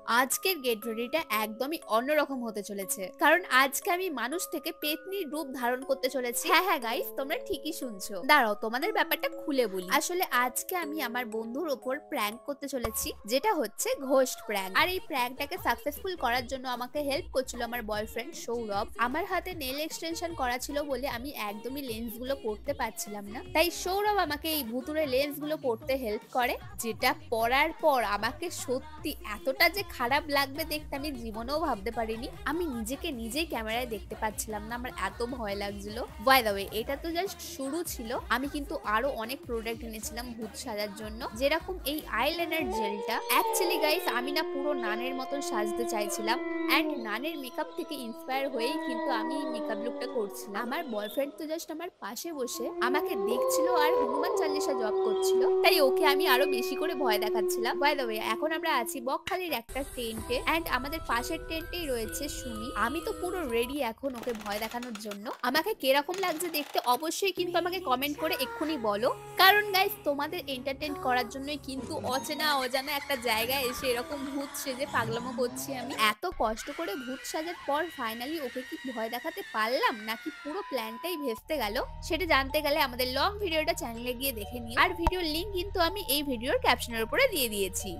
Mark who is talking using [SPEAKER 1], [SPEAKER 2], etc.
[SPEAKER 1] আজকের গেট রেডিটা একদমই অন্যরকম হতে চলেছে, কারণ আজকে আমি মানুষ থেকে পেতনির রূপ ধারণ করতে চলেছি। হ্যাঁ হ্যাঁ গাইস, তোমরা ঠিকই শুনছো। দাঁড়াও, তোমাদের ব্যাপারটা খুলে বলি। আসলে আজকে আমি আমার বন্ধুর ওপর প্র্যাঙ্ক করতে চলেছি, যেটা হচ্ছে ঘোস্ট প্র্যাঙ্ক। আর এই প্র্যাঙ্কটাকে সাকসেসফুল করার জন্য আমাকে হেল্প করছিল আমার বয়ফ্রেন্ড সৌরভ। আমার হাতে নেল এক্সটেনশন করা ছিল বলে আমি একদমই লেন্স গুলো পড়তে পারছিলাম না, তাই সৌরভ আমাকে এই ভুতুরে লেন্স গুলো পড়তে হেল্প করে, যেটা পড়ার পর আমাকে সত্যি এতটা যে খারাপ লাগবে দেখতে আমি জীবনেও ভাবতে পারিনি। আমি নিজেকে নিজেই ক্যামেরায় দেখতে পাচ্ছিলাম না, আমার এত ভয় লাগছিল। বাই দ্য ওয়ে, এটা তো জাস্ট শুরু ছিল। আমি কিন্তু আরো অনেক প্রোডাক্ট এনেছিলাম ভূত সাজার জন্য, যেরকম এই আইলাইনার জেলটা। অ্যাকচুয়ালি গাইস, আমি না পুরো নানের মতন সাজতে চাইছিলাম, অ্যান্ড নানের মেকআপ থেকে ইন্সপায়ার হয়েই কিন্তু আমি এই মেকআপ লুকটা করছিলাম। আমার বয়ফ্রেন্ড তো জাস্ট আমার পাশে বসে আমাকে দেখছিল আর হনুমান চালিশা জপ করছিল, তাই ওকে আমি আরো বেশি করে ভয় দেখাচ্ছিলাম। বাই দ্য ওয়ে, এখন আমরা আছি বকখালির একটা টেন্টে, এন্ড আমাদের পাশের টেন্টেই রয়েছে সুমি। আমি তো পুরো রেডি এখন ওকে ভয় দেখানোর জন্য। আমাকে কিরকম লাগছে দেখতে অবশ্যই কিন্তু আমাকে কমেন্ট করে এক্ষুনি বলো, কারণ গাইস তোমাদের এন্টারটেইন করার জন্যই কিন্তু অচেনা অজানা একটা জায়গায় এসে এরকম ভূত সেজে পাগলামো করছি আমি। এত কষ্ট করে ভূত সাজার পর ফাইনালি ওকে কি ভয় দেখাতে পারলাম, নাকি পুরো প্ল্যানটাই ভেস্তে গেল, সেটা জানতে গেলে আমাদের লং ভিডিওটা চ্যানেলে গিয়ে দেখে নিও। আর ভিডিওর লিংক কিন্তু আমি এই ভিডিওর ক্যাপশনের উপরে দিয়ে দিয়েছি।